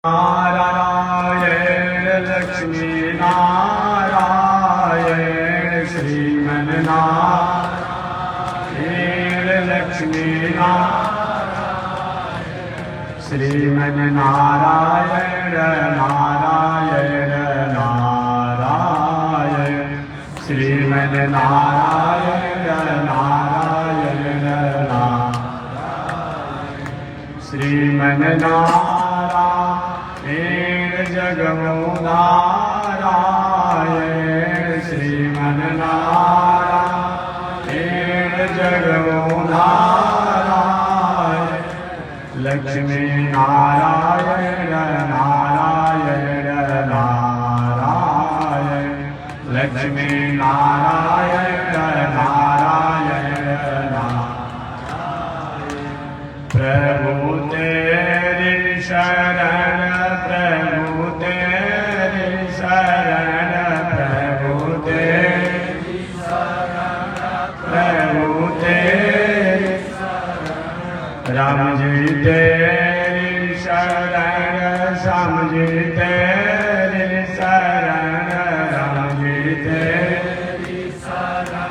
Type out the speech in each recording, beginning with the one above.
नारायण लक्ष्मी नारायण श्रीमन नारायण लक्ष्मी नारायण श्रीमन नारायण नारायण नारायण श्रीमन नारायण नारायण नारायण श्रीमन नारायण जगमो नारायण श्रीमन नारायण जगमो नारायण लक्ष्मी नारायण नारायण नारायण लक्ष्मी नारायण नारायण नारायण प्रभु तेरी शरण प्रभु तेरी शरण प्रभु तेरी शरण प्रभु तेरी शरण राम जी तेरी शरण श्याम जी तेरी शरण राम जी तेरी शरण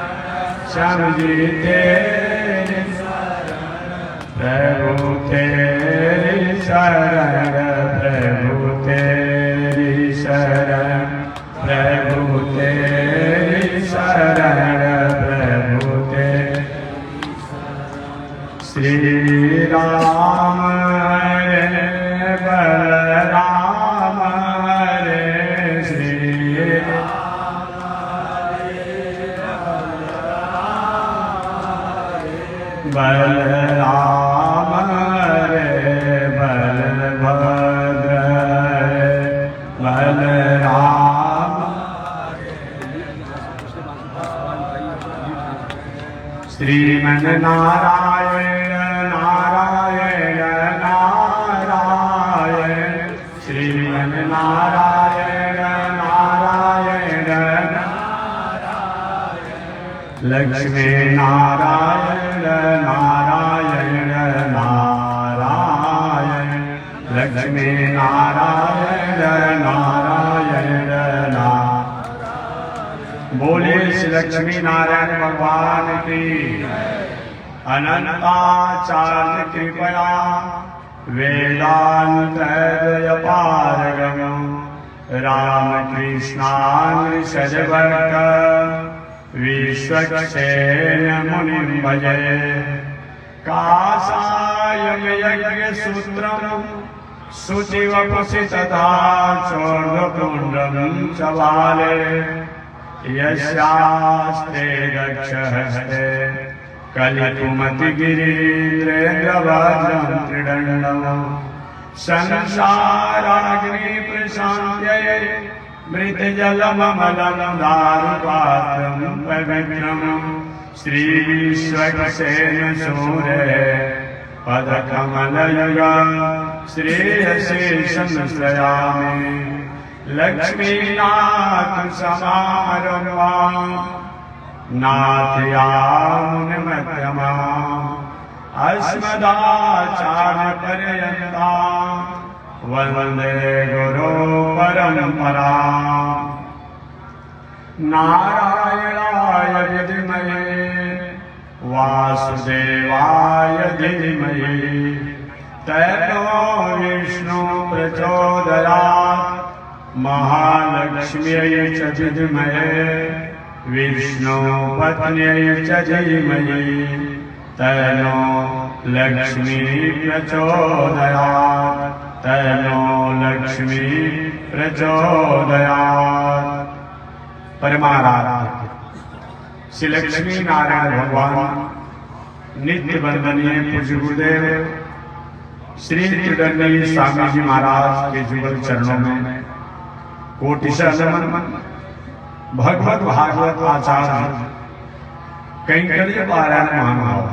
श्याम जी तेरी शरण प्रभु तेरी शरण प्रभु तेरी शरण प्रभु तेरी शरण प्रभु तेरी श्री राम हरे बलराम हरे श्री राम हरे बलराम हरे बलभद्र बलराम श्रीमन नारायण नारायण नारायण श्रीमन नारायण नारायण नारायण लक्ष्मी नारायण नारायण नारायण लक्ष्मी नारायण नारायण नारायण बोले श्री लक्ष्मी नारायण भगवान की अनंताचार्य कृपया वेदांत पारगम रामकृष्णान सजवर्ग विश्वक्षेण मुनिं भजे काषायं यज्ञसूत्रं शुचिवपुषि तथा चोर्ध्वपुण्ड्रं च बाले यस्यास्ते दक्षहस्ते कलिकुमतिगिरीन्द्रेन्द्रवज्रं त्रिदण्डं संसाराग्निप्रशान्त्यै मृतजलममलं दारुपात्रं पवित्रं श्रीविश्वक्सेन सूरे पदकमलयुगा श्रेयसे संश्रयामि लक्ष्मीनाथ समारम्भां नाथयामुनिमध्यमाम् अस्मदाचार्यपर्यन्तां वन्दे गुरो परम्पराम् नारायणाय विद्महे वासुदेवाय धीमहि तन्नो विष्णु प्रचोदयात् महालक्ष्म्यै च विद्महे विष्णुपत्न्यै च धीमहि तन्नो लक्ष्मी प्रचोदयात् तन्नो लक्ष्मी प्रचोदयात् परमाराध्य श्री लक्ष्मी नारायण भगवान नित्य वंदनीय पूज्य गुरुदेव श्री त्रिदंडी स्वामी जी महाराज के जुगल चरणों में कोटिशः नमन। भगवत भागवत आचार्य कैंकर्य पारायण महानुभाव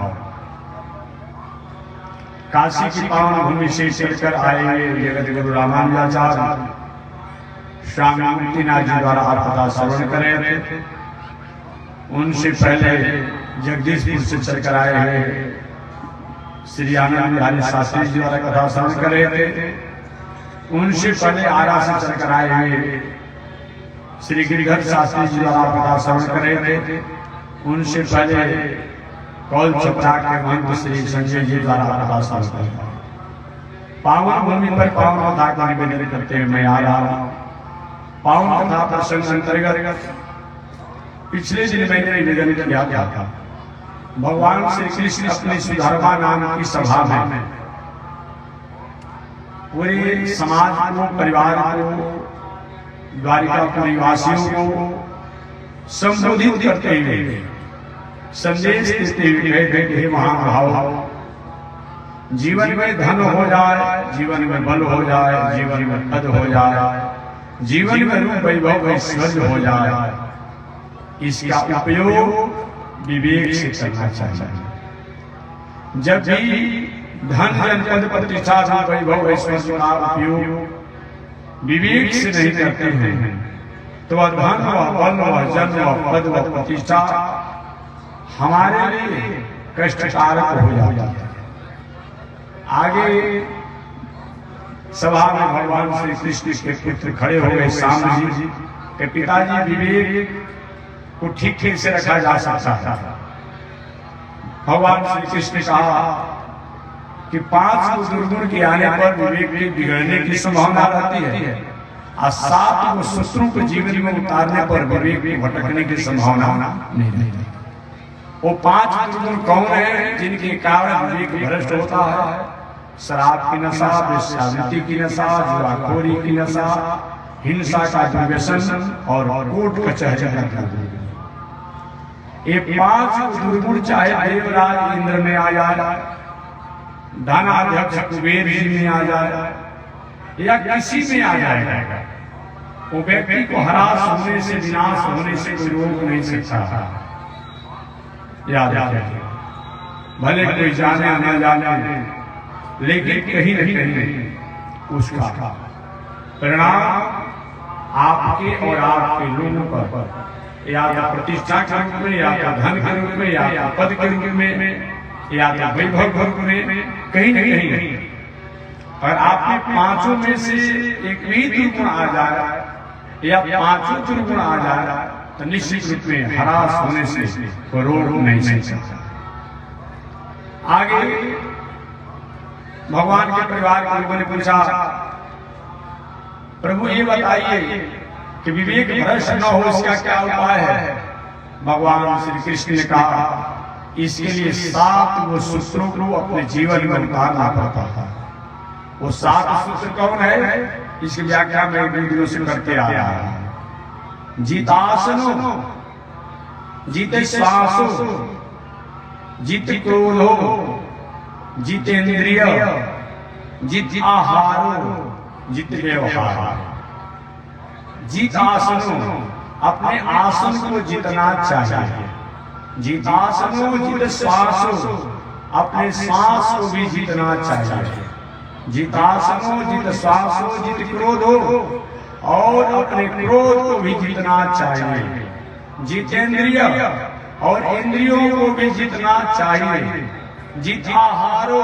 काशी की पावन भूमि से चलकर आए हुए जगत गुरु रामानुजाचार्य स्वामी मुक्तिनाथ जी द्वारा आप कथा श्रवण कर रहे थे। उनसे पहले जगदीशपुर से चलकर आए हुए श्री आनंद बिहारी शास्त्री जी द्वारा कथा श्रवण कर रहे थे। उनसे पहले आरा से चलकर आए हुए श्री गिरिधर शास्त्री जी द्वारा कथा श्रवण कर रहे थे। उनसे पहले कौल छपरा के महंत श्री संजय जी द्वारा कथा श्रवण कर रहे। पावन भूमि पर पावन कथा का निवेदन करते हुए मैं आ रहा हूँ। पावन कथा प्रसंग अंतर्गत पिछले दिन मैंने निवेदन किया था, भगवान श्री कृष्ण अपने सुधर्मा नाम की सभा में पूरे समाज को, परिवार को, द्वारिकापुर निवासियों को संबोधित करते हुए संदेश देते हुए कहते हे महानुभाव, जीवन में धन हो जाए, जीवन में बल हो जाए, जीवन में पद हो जाए, जीवन में रूप वैभव ऐश्वर्य हो जाए, इसका उपयोग विवेक से करना चाहिए। जब भी धन जनपद प्रतिष्ठा वैभव ऐश्वर्य का उपयोग विवेक से नहीं करते हैं तो वह धन व बल व जन व पद व प्रतिष्ठा हमारे लिए कष्टकारक हो जाता है। आगे सभा में भगवान श्री कृष्ण के पुत्र खड़े हो गए, श्याम जी के पिताजी विवेक को ठीक ठीक से रखा जा सकता था। भगवान श्री कृष्ण ने कहा कि 5 दुर्गुण के आने पर विवेक के बिगड़ने की संभावना रहती है और 7 शत्रु को जीवन में उतारने पर विवेक के भटकने की संभावना नहीं रहती। वो 5 दुर्गुण कौन है जिनके कारण विवेक भ्रष्ट होता है? शराब की नशा, वेश्यावृत्ति की नशा, जुआखोरी की नशा, हिंसा का दुर्व्यसन और कोर्ट कचहरी का दुर्गुण। ये 5 दुर्गुण चाहे देवराज इंद्र में आ जाए, दानाध्यक्ष कुबेर जी में आ जाए या किसी में आ जाएगा, वो व्यक्ति को हरास होने से, विनाश होने से कोई रोक नहीं सकता। याद रखिए, भले कोई जाने न जाने, लेकिन कहीं न कहीं उसका परिणाम आपके और आपके लोगों पर या तो प्रतिष्ठा के रूप में, या तो धन के रूप में, या तो पद के रूप में, या तो वैभव के रूप में, कहीं न कहीं और आपके 5 में से एक भी दुर्गुण आ जाए या 5 दुर्गुण आ जाए तो निश्चित रूप में हरास होने से कोई रोक नहीं सकता। आगे भगवान के परिवार के लोगों ने पूछा, प्रभु ये बताइए कि विवेक भ्रष्ट न हो इसका क्या उपाय है? भगवान श्री कृष्ण ने कहा, इसके लिए 7 सूत्रों को अपने जीवन में उतारना पड़ता है। वो 7 सूत्र कौन है? इसकी व्याख्या मैं वीडियो से करते आ रहा हूं। जितासनो, जित श्वासो, जित क्रोधो, जितेंद्रिय, जित आहारो, जित व्यवहार। जित आसनो, अपने आसन को जितना चाहिए। जितासनो, जित श्वासो, अपने श्वास को भी जितना चाहिए। जितासनो, जित श्वासो, जित क्रोधो, और अपने क्रोध को भी जितना चाहिए। जितेंद्रिय, और इंद्रियों को भी जितना चाहिए। जित आहारो,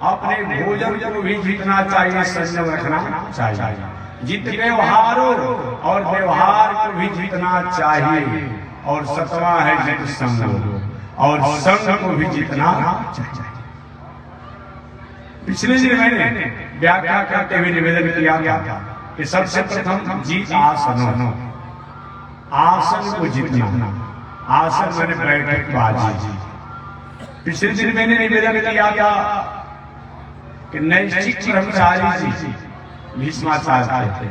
अपने भोजन को भी जितना चाहिए, संयम रखना चाहिए। जित व्यवहारो, और व्यवहार को भी जितना चाहिए। और 7वां है जित संग, और संग को भी जितना चाहिए। पिछले दिन मैंने व्याख्या करते हुए निवेदन किया था कि सबसे प्रथम जित आसन, आसन को जितना। आसन मैंने बैठक बाजी। पिछले दिन मैंने निवेदन किया था कि नैष्ठिक ब्रह्मचारी जी भीष्माचार्य थे।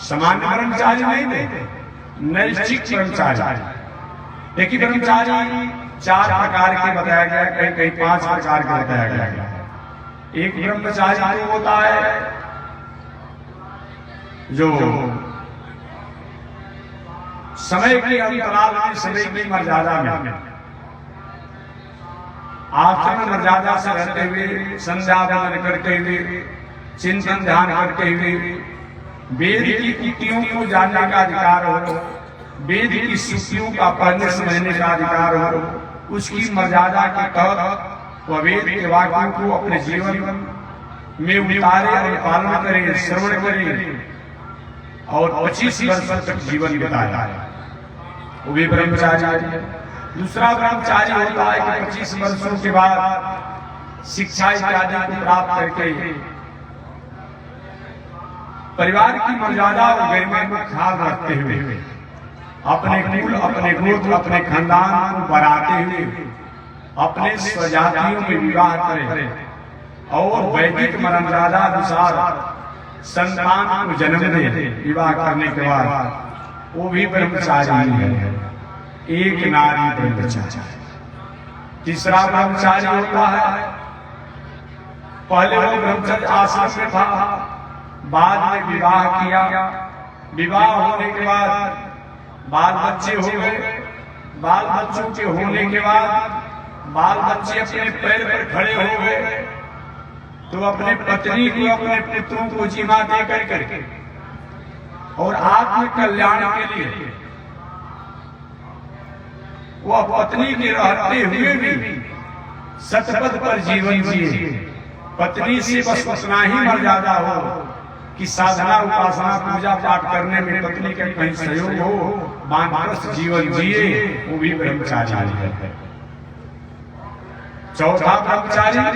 सामान्य ब्रह्मचारी नहीं थे, नैष्ठिक ब्रह्मचारी। एक ही ब्रह्मचारी 4 प्रकार के बताया गया, कहीं कहीं 5 प्रकार के बताया गया। एक ब्रह्मचारी तो होता है जो समय के अंतराल में, समय की मर्यादा में, आचरण मर्यादा से रहते हुए, संध्या वंदन करते हुए, चिंतन ध्यान करते हुए, वेद की उक्तियों को जानने का अधिकार हो, वेद की श्रुतियों का पढ़ने समझने का अधिकार हो, उसकी मर्यादा के तहत वह वेद के वाक्यों को अपने जीवन में उतारे और पालन करे, श्रवण करे और 25 वर्ष तक जीवन बिताया, वो भी ब्रह्मचारी है। दूसरा ब्रह्मचारी होता है कि 25 वर्षों के बाद शिक्षा इत्यादि को प्राप्त करके परिवार की मर्यादा और गरिमा को ख्याल रखते हुए अपने कुल, अपने गोत्र, अपने खानदान को बढ़ाते हुए अपने स्वजातियों में विवाह करे और वैदिक मर्यादा अनुसार संतान को जन्म दे। विवाह करने के बाद वो भी ब्रह्मचारी है, एक नारी ब्रह्मचारी। तीसरा ब्रह्मचारी होता है, पहले वो ब्रह्मचर्य आश्रम में था, बाद में विवाह किया, विवाह होने के बाद बाल बच्चे हो गए, बाल बच्चों के होने के बाद बाल बच्चे अपने पैर पर खड़े हो गए तो अपने पत्नी को, अपने पुत्रों को जिम्मा दे करके और आत्म कल्याण के लिए वो पत्नी के रहते हुए भी सतपथ पर जीवन जिए। पत्नी से बस उतना ही मर्यादा हो कि साधना, उपासना, पूजा पाठ करने में पत्नी का कहीं सहयोग हो, वानप्रस्थ जीवन जिए, वो भी ब्रह्मचारी है। चौथा ब्रह्मचारी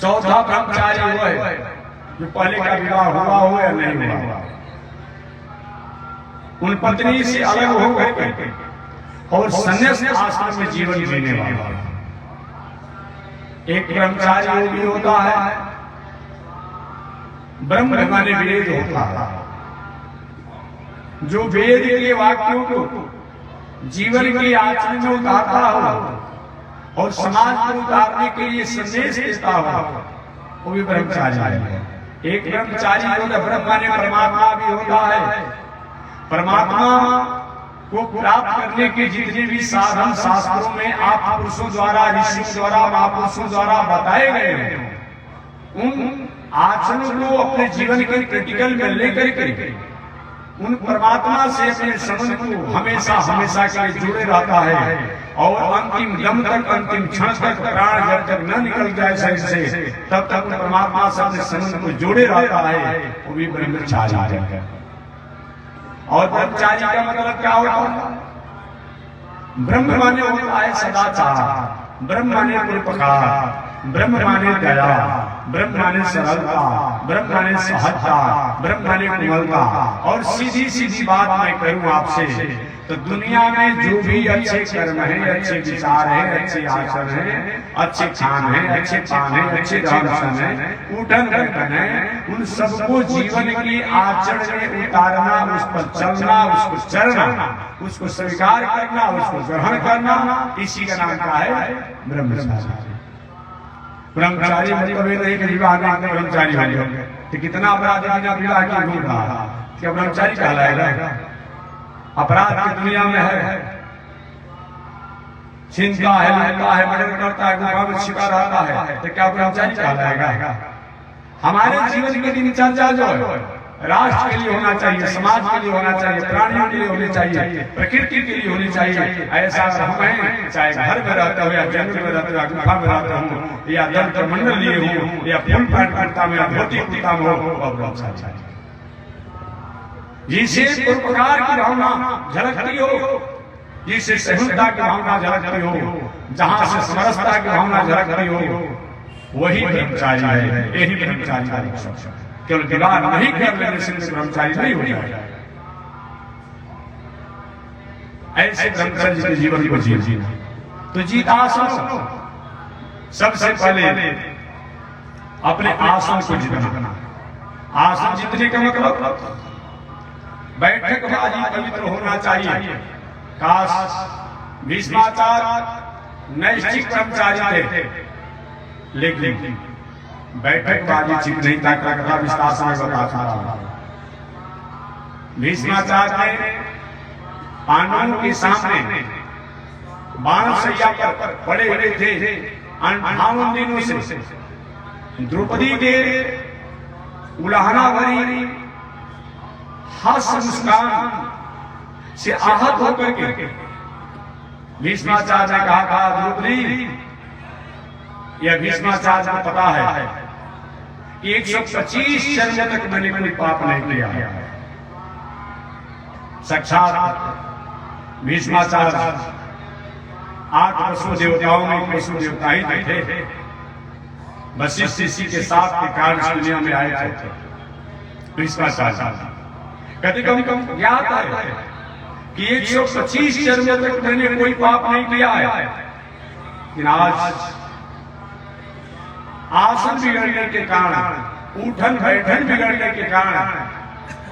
वो है जो पहले का विवाह हुआ हो या नहीं हुआ, उन पत्नी से अलग हो गए और संन्यास आश्रम में जीवन जीने वाला। एक ब्रह्मचारी भी होता है, ब्रह्म माने वेद होता है, जो वेद के वाक्यों को जीवन के आचरण में उतारता हो और समाज को उतारने के लिए संदेश देता हो, वो भी ब्रह्मचारी है। एक ब्रह्मचारी होता है, ब्रह्म माने परमात्मा भी होता है। परमात्मा को प्राप्त करने के जितने भी साधन शास्त्रों में आप पुरुषों द्वारा, ऋषियों द्वारा, महापुरुषों द्वारा बताए गए हैं, उन आचरण को अपने जीवन के क्रिटिकल में लेकर के उन परमात्मा से अपने संबंध को हमेशा हमेशा के लिए जुड़े रहता है और अंतिम दम तक, अंतिम क्षण तक, प्राण जब तक न निकल जाए शरीर से, तब तक परमात्मा से अपने संबंध को जुड़े रहता है, वो भी ब्रह्मचारी है। और ब्रह्मचारी का मतलब क्या होता है? ब्रह्म माने होता है सदाचार, ब्रह्म माने परोपकार, ब्रह्म माने दया, ब्रह्म माने सरलता, ब्रह्म माने सहजता, ब्रह्म माने कोमलता। और सीधी सीधी बात मैं करूं आपसे, तो दुनिया में जो भी अच्छे कर्म है, अच्छे विचार है, अच्छे आचरण है, अच्छे खान है, अच्छे पान है, अच्छे दर्शन है, उठन बैठन है, उन सबको जीवन की आचरण में उतारना, उस पर चलना, उसको चलना, उसको स्वीकार करना, उसको ग्रहण करना, इसी का नाम क्या है? ब्रह्मचारी। ब्रह्मचारी मतलब ये नहीं कि विवाह नहीं ब्रह्मचारी हो गए तो कितना अपराध बिना विवाह के घूम रहा, क्या ब्रह्मचारी कहलाएगा? अपराध की दुनिया में है, चिंता है, लड़का है, मर्डर करता है, गुफा में छिपा रहता है, तो क्या ब्रह्मचारी कहलाएगा? हमारे जीवन की दिनचर्या जो है राष्ट्र के लिए होना चाहिए, समाज के लिए होना चाहिए, प्राणियों के लिए होनी चाहिए, प्रकृति के लिए होनी चाहिए। ऐसा हमें चाहे घर में रहते हो या जंगल में रहते हो, गुफा में रहते हो या दल मंडल लिए हो या फूल पाठ करता में, धोती कुर्ता में हो, और ब्रह्मचारी जिसे परोपकार की भावना झलकती हो, जिसे सहिष्णुता की भावना झलकती हो, जहां से समरसता की भावना झलकती हो, वही ब्रह्मचारी है। यही ब्रह्मचारी का लक्षण है। केवल विवाह नहीं कर लेने से ब्रह्मचारी नहीं हो जाएगा। ऐसे ब्रह्मचर्य के जीवन को जीना तो जीत आसन, सबसे पहले अपने आसन को जीतना। आसन जीतने का मतलब बैठक बाजी पवित्र होना चाहिए। काश भीष्माचार्य नैष्ठिक ब्रह्मचारी थे, लेकिन बैठक बाजी ठीक नहीं था, कथा विस्तार से बताता था। भीष्माचार्य ने पांडवों के सामने बाणशैया पर पड़े हुए थे 58 दिनों से, द्रौपदी के उलाहना भरी हास्य मुस्कान से आहत होकर के भीष्माचार्य ने कहा था, द्रौपदी, यह भीष्माचार्य को पता है कि 125 जन्म तक मैंने कोई पाप नहीं किया। साक्षात भीष्माचार्य 8 वसु देवताओं में वसु देवता ही थे। वशिष्ठ ऋषि के साथ के कारण इस दुनिया में आए थे। भीष्माचार्य कभी कभी ज्ञात है कि 125 जन्म तक मैंने कोई पाप नहीं किया है, लेकिन आज आसन बिगड़ने के कारण, उठन बैठन बिगड़ने के कारण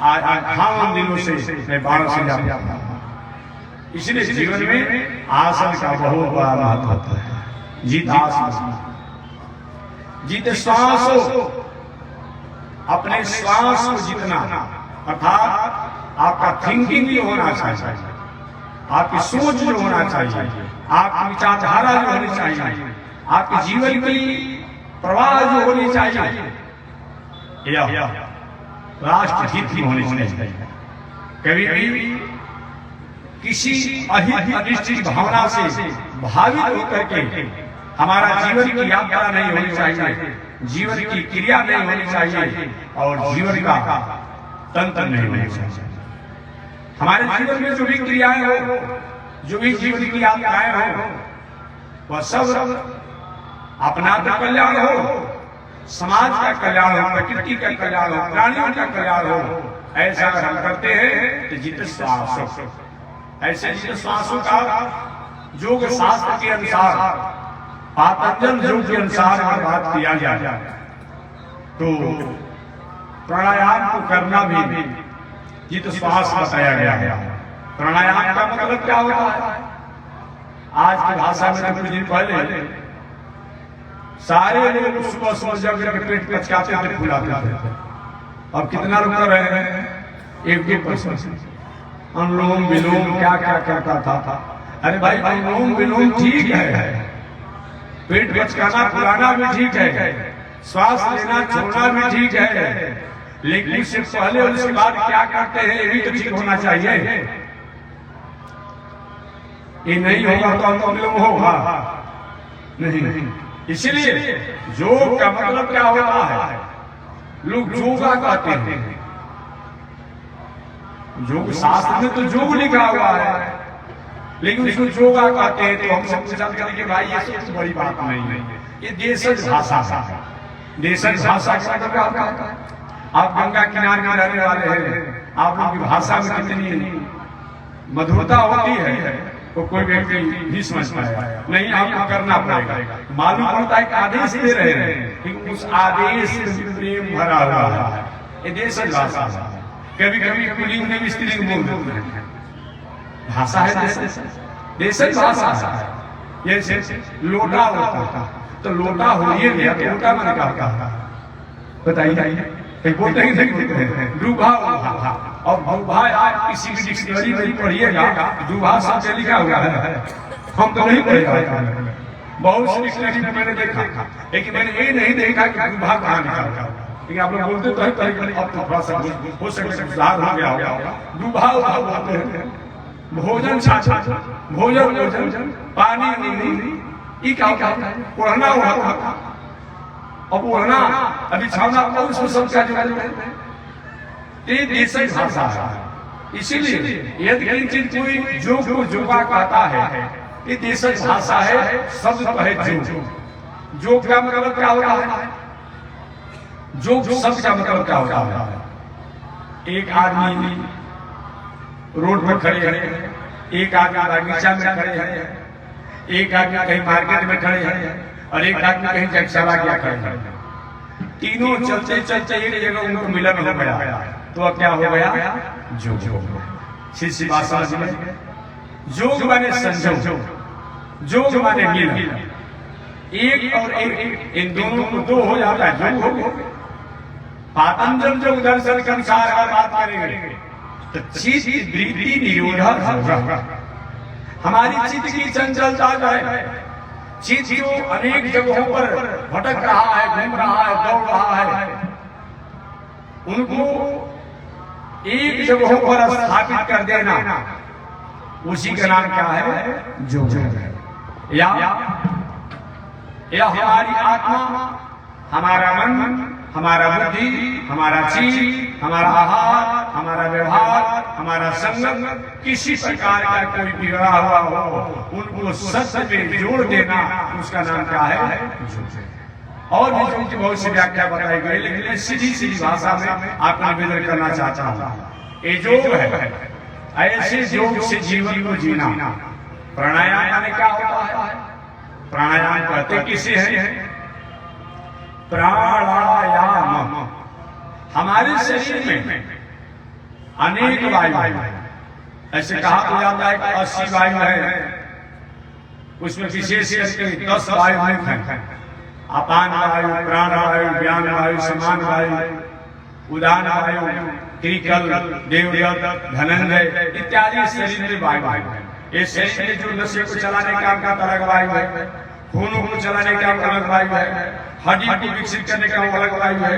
आज 58 दिनों से मैं 12 से जाता हूं। इसलिए जीवन में आसन का बहुत बड़ा महत्व है। जीत आसन, जीत श्वास हो, अपने श्वास को जीतना, अर्थात आपका थिंकिंग भी होना चाहिए, आपकी सोच जो होना चाहिए, आपकी विचारधारा जो होनी चाहिए, आपके जीवन की प्रवाह जो होनी चाहिए, यह राष्ट्रहित ही होनी चाहिए। कभी कभी किसी अहित अनिश्चित भावना से भावित होकर के हमारा जीवन की यात्रा नहीं होनी चाहिए, जीवन की क्रिया नहीं होनी चाहिए और जीवन का तंत्र नहीं होना चाहिए। हमारे जीवन में जो भी क्रियाएं हो, जो भी जीवन की यात्राएं हो, वह सब अपना तो कल्याण हो, समाज का कल्याण हो, प्रकृति का कल्याण हो, प्राणियों का कल्याण हो, ऐसा अगर हम करते हैं तो जीत श्वास हो। ऐसे जीत श्वासों का योग शास्त्र के अनुसार, पातंजल योग के अनुसार अगर बात किया जाए तो प्राणायाम को करना भी जीत श्वास बताया गया है। प्राणायाम का मतलब क्या होता है? आज की भाषा में कुछ दिन पहले सारे लोग सुबह सुबह जब पेट पचकाते थे, फुलाते थे। अब कितना लोग कर रहे हैं? 1-2%। अनुलोम विलोम क्या क्या करता था। अरे भाई, अनुलोम विलोम ठीक है, पेट पचकाना फुलाना भी ठीक है, श्वास लेना छोड़ना भी ठीक है, लेकिन उससे पहले उसके बाद क्या करते हैं ये भी तो ठीक होना चाहिए। ये नहीं होगा तो अनुलोम होगा नहीं। इसलिए योग का मतलब क्या होता है? लोग योगा कहते हैं। योग शास्त्र में तो योग लिखा हुआ है, लेकिन उसको योगा कहते हैं। तो हमसे पूछा कि भाई ये सबसे बड़ी बात नहीं है, ये देशज भाषा है। देशज भाषा का मतलब क्या होता है? आप गंगा किनारे में रहने वाले हैं, आप लोग की भाषा में कितनी मधुरता होती है वो कोई व्यक्ति नहीं समझ पाएगा। नहीं, आपको करना पड़ेगा। मालूम पड़ता है कि आदेश दे रहे हैं, लेकिन उस आदेश में प्रेम भरा हुआ है। ये देशज भाषा है। कभी कभी पुलिंग में भी स्त्रीलिंग बोल देते हैं, भाषा है देशज भाषा है। जैसे लोटा होता तो लोटा हो ये गया, लोटा मैंने कहा बताइए, बोलते ही डूबा और डूबा आप किसी भी डिक्शनरी में पढ़िएगा, डूबा शब्द लिखा हुआ है, हम तो नहीं पढ़ेगा। बहुत सी डिक्शनरी में मैंने देखा, लेकिन मैंने ये नहीं देखा कि डूबा कहाँ लिखा हुआ। लेकिन आप लोग बोलते तो है, अब तो थोड़ा सा हो सकता है सुधार हो गया होगा। डूबा बोलते हैं, भोजन छाछा, भोजन भोजन, पानी नहीं, पढ़ना हुआ अब ओढ़ना, अभी छावना, उसको सब क्या जो देशज भाषा है। इसीलिए यदि चीज कोई योग को योगा कहता है, ये देशज भाषा है, शब्द तो है योग। योग का मतलब क्या होता है? योग शब्द का मतलब क्या होता है? एक आदमी रोड पर खड़े हैं, एक आदमी बगीचा में खड़े हैं, एक आदमी कहीं मार्केट में खड़े हैं और एक आदमी कहीं जगशाला गया खड़े हैं। तीनों चलते चलते एक जगह उनको मिलन हो गया, तो अब क्या हो गया? योग। सीधी भाषा में योग माने संयोग, योग माने मिलन। एक और एक, इन दोनों को दो हो जाता है, योग हो गया। पातंजल योग दर्शन के अनुसार अगर बात करेंगे तो चित्त वृत्ति निरोधक, हमारी चित्त की चंचलता जो है, चित्त जो अनेक जगहों पर भटक रहा है, घूम रहा है, दौड़ रहा है, उनको एक जगहों पर स्थापित कर देना, उसी का नाम क्या है? योग। या हमारी आत्मा, हमारा मन हमारा बुद्धि, हमारा चित्त, हमारा आहार, हमारा व्यवहार, हमारा संग किसी प्रकार का कोई बिगड़ा हुआ हो, उनको सत्य में जोड़ देना, उसका नाम क्या है? और भी जो बहुत सी व्याख्या बताई गई, लेकिन सीधी सीधी भाषा में आपको निवेदन करना चाहता हूँ। ये योग है, ऐसे योग से जीवन को जीना। प्राणायाम माने क्या होता है? प्राणायाम कहते किसे हैं? प्राणायाम। हमारे शरीर में अनेक वायु है। ऐसे कहा जाता है कि 80 वायु है, उसमें विशेष करके 10 वायु है। अपान वायु, प्राण वायु, ज्ञान वायु, समान वायु, उदान वायु, त्रिकल, देवदत्त, धनंजय इत्यादि शरीर में वायु है। ये शरीर में जो नशे को चलाने का अलग वायु है, खूनों को चलाने का अलग वायु है, हड्डी को विकसित करने का अलग वायु है,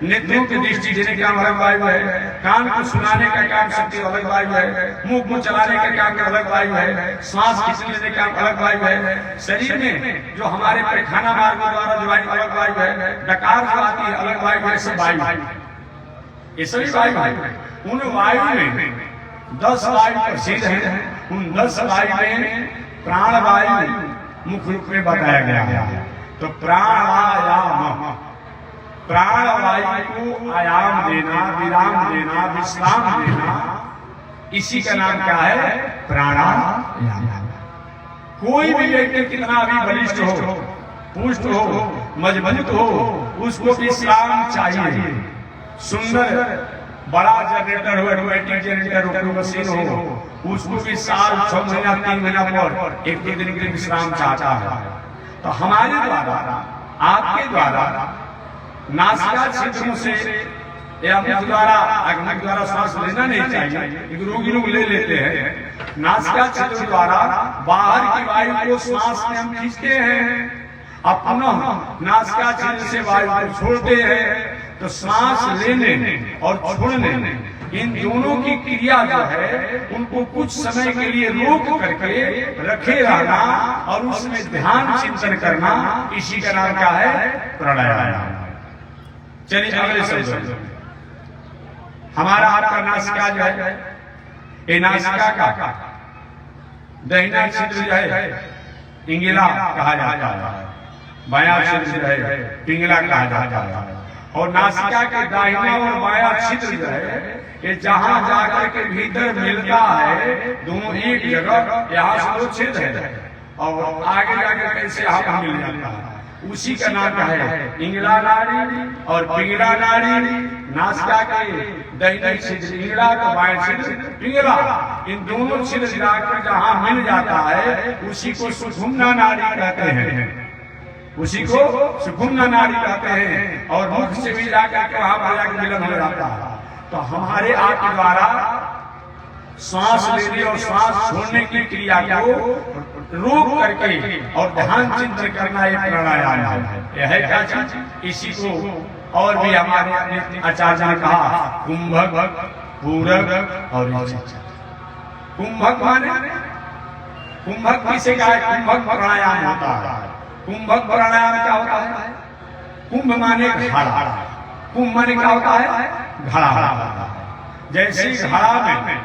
नेत्रों की दृष्टि देने का अलग वायु है, कान को सुनाने का काम शक्ति अलग वायु है, मुंह को चलाने का काम अलग वायु है, सांस खींच लेने का अलग वायु है। शरीर में जो हमारे पैखाना मार्ग द्वारा जो वायु अलग वायु है, डकार जो आती है अलग वायु है, सब वायु है। ये सभी वायु है। उन वायु में 10 वायु प्रसिद्ध है। उन 10 वायु में प्राण वायु मुख्य रूप में बताया गया है। तो प्राणायाम, प्राण वायु को आयाम देना, विराम देना, विश्राम देना, इसी का नाम क्या है? प्राणायाम। कोई भी व्यक्ति कितना भी बलिष्ठ हो, पुष्ट हो, मजबूत हो, उसको विश्राम चाहिए। सुंदर बड़ा जनरेटर हो, ऑटोमेटिक जनरेटर हो, मशीन हो, उसको भी साल 6 महीना 3 महीना पर 1-2 दिन के लिए विश्राम चाहता है। तो हमारे द्वारा, आपके द्वारा नासिका छिद्रों से या मुख द्वारा, अग्नि द्वारा श्वास लेना नहीं चाहिए, लेकिन रोगी लोग ले लेते हैं। नासिका छिद्र द्वारा बाहर की वायु को श्वास में हम खींचते हैं, अब पुनः नासिका छिद्र से वायु को छोड़ते हैं। तो सांस लेने और छोड़ने, इन दोनों की क्रिया जो है, उनको कुछ समय के लिए रोक करके रखे रहना और उसमें ध्यान चिंतन करना, इसी का नाम क्या है? प्राणायाम। चलिए अगले शब्द, हमारा आपका नासिका जो है, ये नासिका का दाहिना छिद्र जो है इंगिला कहा जाता है, बायां छिद्र जो है पिंगला कहा जाता है। और नासिका के दाहिना और बायां छिद्र जो है, ये जहां जाकर के भीतर मिलता है, दोनों एक जगह, यहाँ से 2 छेद है और आगे जाकर कैसे यहाँ मिल जाता है, उसी का नाम क्या है? इंगिला नाड़ी और पिंगला नाड़ी। नासिका के दाहिने छिद्र इंगिला, तो बाएं छिद्र पिंगला, इन दोनों छिद्र जाकर जहाँ मिल जाता है, उसी को सुषुम्ना नाड़ी कहते हैं। उसी को सुषुम्ना नाड़ी कहते हैं। और मुख से भी जाकर के वहां पर जाकर मिलन हो जाता है। तो हमारे आपके द्वारा सांस लेने और सांस छोड़ने की क्रिया को रोक करके और ध्यान चिंतन करना एक प्राणायाम है। यह है क्या चीज? इसी को और भी हमारे आचार्य ने कहा कुंभक, पूरक और कुंभक माने, कुंभक किसे कहा है? कुंभक प्राणायाम होता है। कुंभक प्राणायाम क्या होता है? कुंभ माने घड़ा, कुंभ माने क्या होता है? घड़ा। जैसे घड़ा में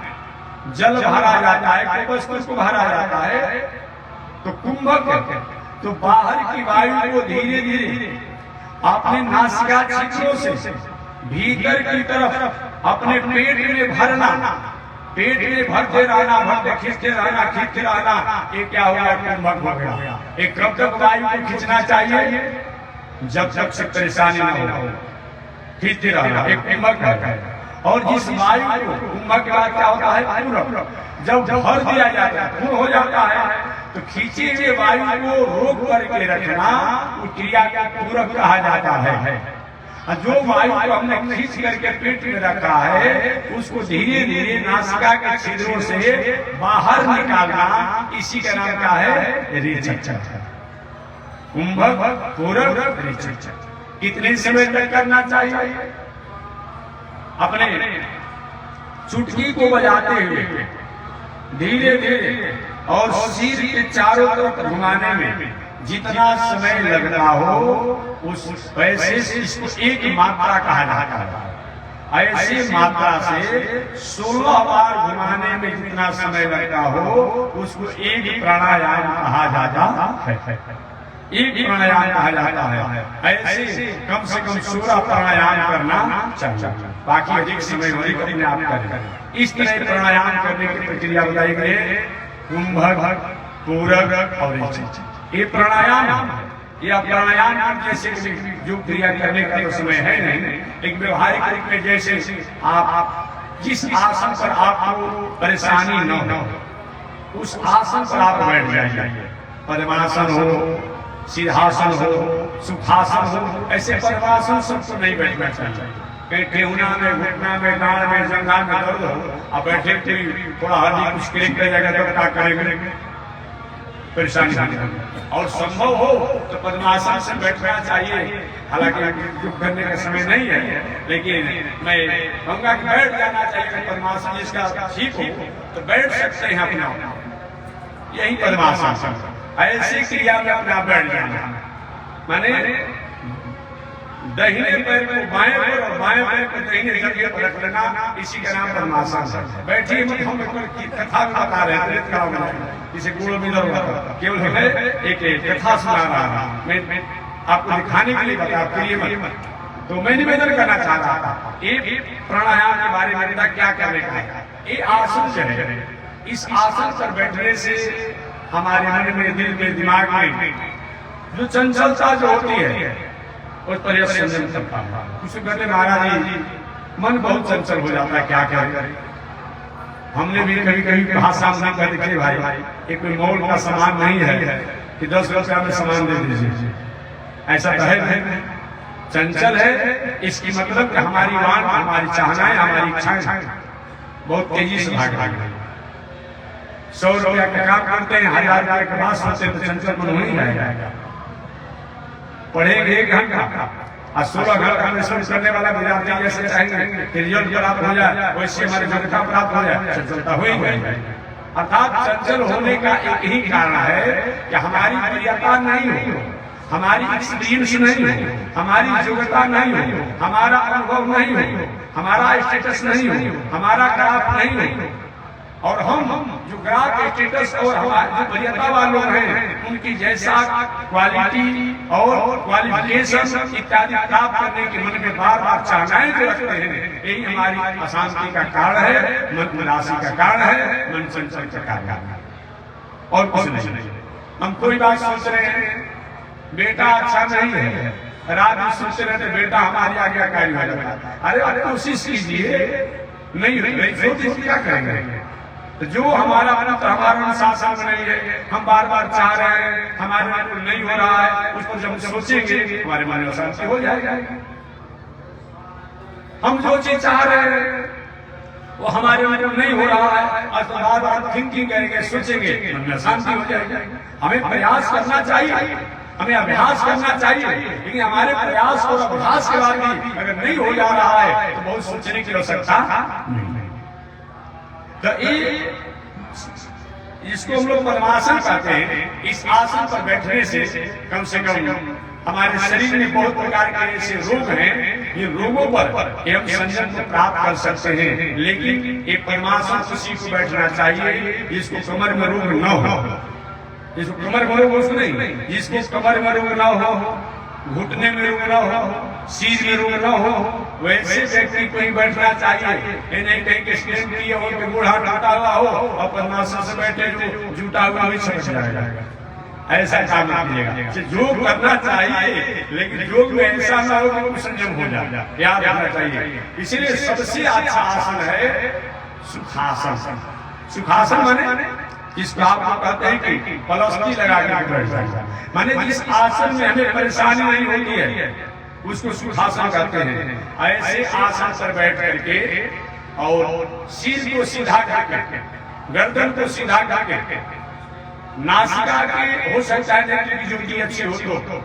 जल भरा जाता है, को भरा जाता है, तो कुंभक तो बाहर की वायु को धीरे धीरे अपने नासिका छिद्रों से भीतर की तरफ अपने पेट में भरना, पेट में भरते रहना, खींचते रहना, ये क्या हो गया? कुंभक हो गया। एक कब तक वायु को खींचना चाहिए? जब तक से परेशानी न हो, खींचते रहना, एक कुंभक है। और जिस वायु को कुंभक के बाद क्या होता है? पूरक। जब भर दिया जाता है, पूर्ण हो जाता है, तो खींचे हुए वायु को रोक करके रखना, वो क्रिया का पूरक कहा जाता है। जो वायु को हमने खींच करके पेट में रखा है, उसको धीरे धीरे नासिका के छिद्रों से बाहर निकालना, इसी का नाम क्या है? रेचक। कुंभक, पूरक, रेचक। कितने समय तक करना चाहिए? अपने चुटकी को बजाते हुए धीरे धीरे और सिर के चारों तरफ घुमाने में जितना समय लगता हो उस वैसे इसको एक मात्रा कहा जाता है। ऐसी मात्रा से 16 बार घुमाने में जितना समय लगता हो उसको एक प्राणायाम कहा जाता है। एक प्राणायाम कहा जाता है। ऐसे कम से कम 16 प्राणायाम करना चाहिए, बाकी अधिक समय होने को अपने आप करें। इस तरह प्राणायाम करने की प्रक्रिया बताई गई है। कुंभक, पूरक और ये प्राणायाम है। यह प्राणायाम जैसे जो क्रिया करने का तो समय है नहीं, एक व्यवहारिक रूप में जैसे आप जिस आसन पर आपको परेशानी न हो उस आसन पर आप बैठ जाइए। पद्मासन हो, सिंहासन हो, सुखासन हो, ऐसे पद्मासन सबको नहीं बैठना चाहिए। कहीं ठेहुना में, घुटना में, गांड में, जंघा में दर्द हो, अब बैठे थोड़ा हड्डी कुछ क्लिक कर जाएगा तो क्या करेंगे, परेशानी होगी। और संभव हो तो पद्मासन से बैठना चाहिए। हालांकि दुख करने का समय नहीं है, लेकिन मैं कहूँगा कि बैठ जाना चाहिए। पद्मासन जिसका ठीक हो तो बैठ सकते हैं अपना, यही पद्मासन। ऐसी क्रिया में अपना बैठ जाना, माने दाहिने पैर को बाएं पर और बाएं पैर को दाहिने जगह पर रख लेना, इसी का नाम पद्मासन है। बैठिए मत, हम कथा में बता रहे थे इसे गुण मिलर केवल हमें एक कथा सुना रहा, मैं आपको दिखाने के लिए बता प्रिय मत। तो मैं निवेदन करना चाह रहा था ये प्राणायाम के बारे में बता क्या करने का है। ये आसन जो है, इस आसन पर बैठने से हमारे मन में, दिल में, दिमाग में जो चंचलता जो होती है उस पर संयम करता है। कुछ कहते महाराज जी मन बहुत चंचल हो जाता है, क्या करें। हमने भी कभी कभी भाषा में कह दिखे भाई ये कोई मोल का सामान नहीं है कि 10 रुपया में सामान दे दीजिए, ऐसा तो है। चंचल है इसकी मतलब कि हमारी वाण, हमारी चाहनाएं, हमारी इच्छाएं बहुत तेजी से भाग रही है। 100 रुपया का काम करते हैं, 1000 रुपये के पास होते तो चंचल मन हो ही जाएगा। पढ़ेंगे 1 घंटा और 16 घंटा में श्रम करने वाला विद्यार्थी जैसे चाहेंगे कि रिजल्ट प्राप्त हो जाए, वैसे हमारी योग्यता प्राप्त हो जाए, चंचलता हो ही जाए। अर्थात चंचल होने का एक ही कारण है कि हमारी वरीयता नहीं हो, हमारी एक्सपीरियंस नहीं हो, हमारी योग्यता नहीं हो, हमारा अनुभव नहीं हो, हमारा स्टेटस नहीं हो, हमारा ग्राफ नहीं हो। और हम जो ग्राहक स्टेटस और हमारे जो वरीयता वाले हैं उनकी जैसा क्वालिटी और क्वालिफिकेशन इत्यादि प्राप्त करने के मन में बार बार चाहनाएं जो रखते हैं, यही हमारी अशांति का कारण है, मन उदासी का कारण है, मन चंचल का कारण है, और कुछ नहीं। हम कोई बात सोच रहे हैं, बेटा अच्छा नहीं है, रात में सोचते रहते बेटा हमारी आज्ञाकारी हो जाता। अरे कोशिश कीजिए, नहीं क्या करेंगे। तो जो हमारा हमारा अनुशासन में नहीं है, हम बार बार चाह रहे हैं, हमारे मन में नहीं हो रहा है, उस पर जब सोचेंगे हमारे मन में अशांति हो जाएगी। हम जो चीज चाह रहे हैं वो हमारे मन में नहीं हो रहा है, और तो बार बार थिंकिंग करेंगे, सोचेंगे, मन में अशांति हो जाएगी। हमें प्रयास करना चाहिए, हमें अभ्यास करना चाहिए, लेकिन हमारे प्रयास और अभ्यास के बाद भी अगर नहीं हो जा रहा है तो बहुत सोचने की आवश्यकता नहीं। तो इसको हम लोग पद्मासन कहते हैं। इस आसन पर बैठने से कम हमारे शरीर में बहुत प्रकार के ऐसे रोग हैं, ये रोगों पर हम संयम को प्राप्त कर सकते हैं। लेकिन ये पद्मासन किसी को बैठना चाहिए जिसको कमर में रोग न हो, जिसको कमर में रोग नहीं, जिसको कमर में रोग न हो, घुटने में रोग न हो, सिर में रोग न हो, वैसे व्यक्ति को ही बैठना चाहिए। नहीं कहीं के स्टेशन किए हो कि बूढ़ा टूटा हुआ हो और पद्मासन से बैठे जो जूटा हुआ भी समझ जाएगा, ऐसा काम कीजिएगा। योग करना चाहिए लेकिन योग में ऐसा ना हो कि संयम हो जाए, याद रखना चाहिए। इसलिए सबसे अच्छा आसन है सुखासन। सुखासन माने जिसको आपको कहते हैं कि पलस्ती लगा के बैठ जाए, माने जिस आसन में हमें परेशानी नहीं होती है उसको सुखासन कहते हैं। ऐसे आसन पर बैठ करके और सिर को सीधा करके, गर्दन को सीधा करके, नासिका के हो सकता है नेत्र की ज्योति अच्छी हो तो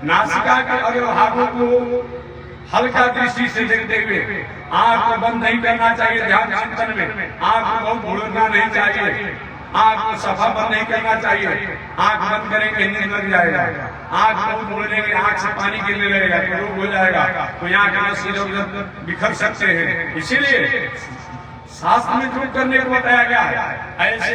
नासिका के अगर भागों को हल्का दृष्टि से देखते हुए आंख को बंद नहीं करना चाहिए, ध्यान चिंतन में आंख को बहुत घूरना नहीं चाहिए, आंख को सफा बंद नहीं करना चाहिए। आंख बंद करेंगे नींद लग जाएगा, आंख को बोलेंगे आंख से पानी गिरने लगेगा तो रोग हो जाएगा, तो यहाँ के नस इधर बिखर सकते हैं। इसीलिए शास्त्र में जो करने को बताया गया है, ऐसे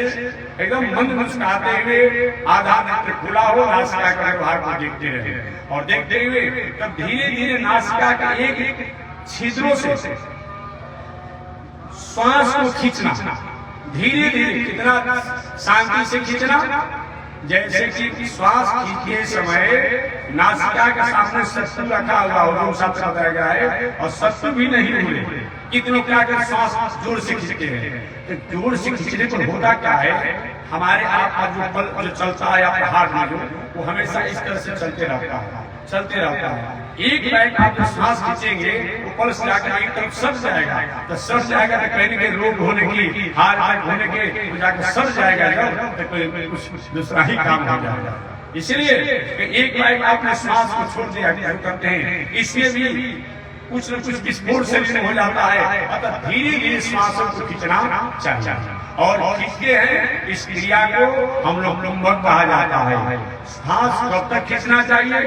एकदम मंद मुस्कुराते हुए आधा नेत्र खुला हो, नासिका के व्यवहार को देखते रहे और देखते हुए तब धीरे धीरे नासिका का एक एक छिद्रों से श्वास को खींचना, धीरे धीरे कितना शांति से खींचना, जैसे कि श्वास खींचते समय नासिका के सामने शत्रु रखा हुआ हो, शब्द बताया गया है, और शत्रु भी नहीं हुए, कितनी क्या कर श्वास जोर से खींचते हैं। तो जोर से खींचने पर होता क्या है, हमारे आप का जो पल जो चलता है आपका हार्ट में जो, वो हमेशा इस तरह से चलते रहता है, चलते रहता है। एक बैग आप जो श्वास खींचेंगे वो पल्स जाकर एक तरफ सर जाएगा, तो सर जाएगा तो कहीं के रोग होने की, हार्ट अटैक होने के, वो जाकर सर जाएगा तो कुछ दूसरा ही काम हो जाएगा। इसलिए एक बैग आपने श्वास को छोड़ दिया करते हैं, इसलिए भी कुछ न कुछ विस्फोट शरीर हो जाता है। अतः धीरे धीरे श्वासों को खींचना चाहिए और खींचते हैं। इस क्रिया को हम लोग लुम्बक कहा जाता है। श्वास कब तक खींचना चाहिए,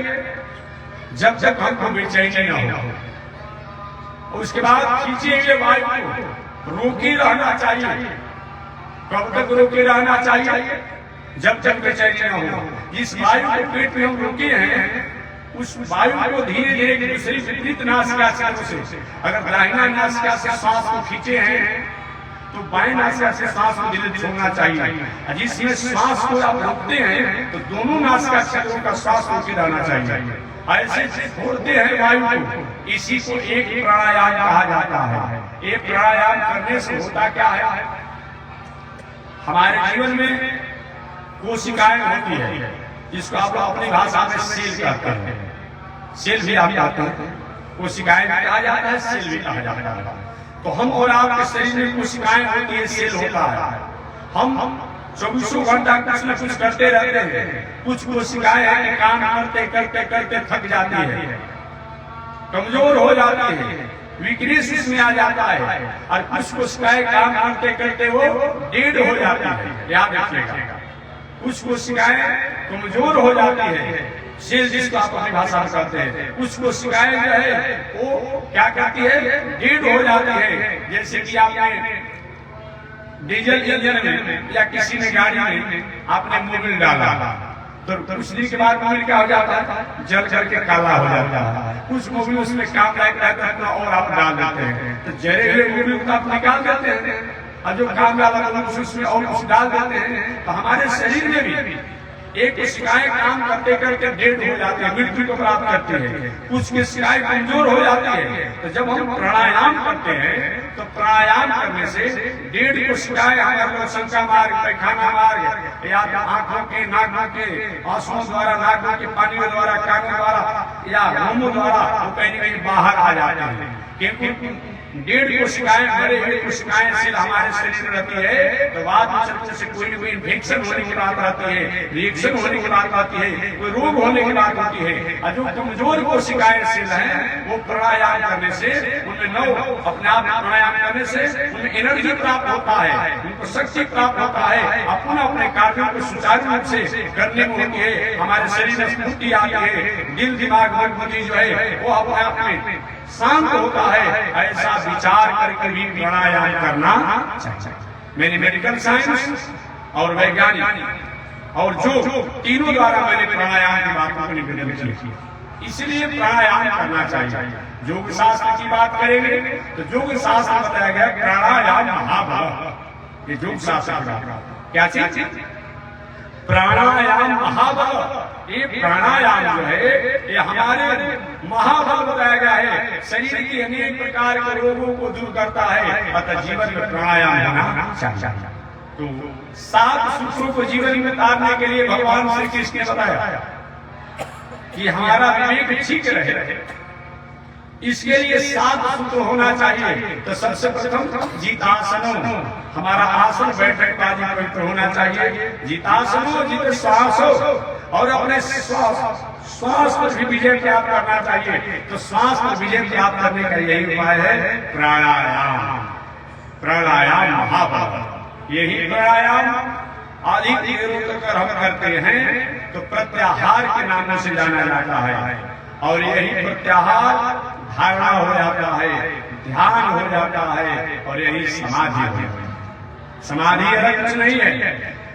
जब तक हमको बेचैनी न हो। उसके बाद खींचेंगे वायु को, रोके रहना चाहिए। कब तक रोके रहना चाहिए, जब तक बेचैनी न हो। इस वायु को पेट में हम रोके हैं, उस वायु को धीरे धीरे दूसरी विपरीत नासिका से, अगर दाहिना नासिका से श्वास को खींचे हैं तो बाएं नासिका से श्वास को धीरे धीरे छोड़ना चाहिए। जिसमें श्वास को आप रोकते हैं तो दोनों नासिका क्षेत्रों का श्वास रोके रहना चाहिए। ऐसे छोड़ते हैं वायु को, इसी को एक प्राणायाम कहा जाता है। ये प्राणायाम करने से होता क्या है, हमारे जीवन में कोशिकाएं होती है, जिसको आप अपनी भाषा में सेल कहते हैं। सेल भी आप कहते हैं, कोशिकाएं भी कहा जाता है, सेल भी कहा जाता है। तो हम और आपके शरीर में कोशिकाएं होती है, सेल होता है। हम 24 घंटा कुछ न कुछ करते रहते हैं। कुछ कोशिकाएं हैं काम करते करते करते थक जाती है, कमजोर हो जाती है, वीकनेस इसमें आ जाता है, और कुछ कोशिकाएं काम करते करते वो डेड हो जाती है। याद रखिएगा, कुछ कोशिकाएं कमजोर हो जाती है, सेल जिसको आप अपनी भाषा में कहते हैं। कुछ कोशिकाएं जो है वो क्या करती है, डेड हो जाती है। जैसे कि आपने डीजल इंजन में या किसी ने गाड़ी में आपने मोबिल डाला तो कुछ दिन के बाद मोबिल क्या हो जाता है, जल जल के काला हो जाता है। कुछ मोबिल उसमें काम लायक रहता है और आप डाल देते हैं, तो जले हुए मोबिल को आप निकाल देते हैं, और जो काम वाला उसमें और कुछ डाल देते हैं। तो हमारे शरीर में भी एक कोशिकाएं काम करते करते डेड हो जाती है, मृत्यु को प्राप्त करती है। कुछ कोशिकाएं कमजोर हो जाती है। तो जब हम प्राणायाम करते हैं तो प्राणायाम करने से डेड कोशिकाएं हमारे शंका मार्ग, पैखाना मार्ग, या आंखों के, नाकों के, आंसुओं द्वारा, नाकों के पानी द्वारा, कानों द्वारा या मुंह द्वारा वो कहीं कहीं बाहर आ जाते हैं। क्योंकि डेढ़ कोशिकाएं, मरे हुए कोशिकाएं सेल हमारे शरीर में रहती है, तो बाद में से कोई कोई इन्फेक्शन होने की बात आती है, रिएक्शन होने की बात आती है, कोई रोग होने की बात आती है। और जो कमजोर कोशिकाएं सेल हैं वो प्राणायाम करने से, उनमें अपने आप प्राणायाम करने से उनमें एनर्जी प्राप्त होता है, उनको शक्ति प्राप्त होता है, अपने अपने कार्यों को सुचारू रूप से करने को होती है। हमारे शरीर में स्फूर्ति आती है, दिल दिमाग मन बुद्धि जो है वो अपने आप में शांत होता है। ऐसा विचार करके भी प्राणायाम करना चाहिए। मैंने मेडिकल साइंस और वैज्ञानिक और जो तीनों द्वारा मैंने प्राणायाम की बातों को निवेदन की, इसलिए प्राणायाम करना चाहिए। योग शास्त्र की बात करेंगे तो योग शास्त्र बताया गया प्राणायाम महाबल। ये योग शास्त्र क्या चीज, प्राणायाम महाबल। ये प्राणायाम जो है ये हमारे महाबल बताया गया है, शरीर की अनेक प्रकार के रोगों को दूर करता है। अतः जीवन में प्राणायाम होना चाहिए। तो 7 सूत्रों को जीवन में उतारने के लिए भगवान श्री कृष्ण ने बताया कि हमारा विवेक ठीक रहे, इसके लिए 7 सूत्र होना चाहिए। तो सबसे प्रथम जितासनो, हमारा आसन बैठक का पवित्र होना चाहिए। जितासनो, जित श्वास और अपने श्वास पर भी विजय प्राप्त करना चाहिए। तो श्वास पर विजय प्राप्त करने का यही उपाय है प्राणायाम। प्राणायाम महाबल। यही प्राणायाम अधिक देरों तक हम करते हैं तो प्रत्याहार के नामों से जाना जाता है। और यही प्रत्याहार धारणा हो जाता है, ध्यान हो जाता है, और यही समाधि हो जाता है। समाधि अलग कुछ नहीं है।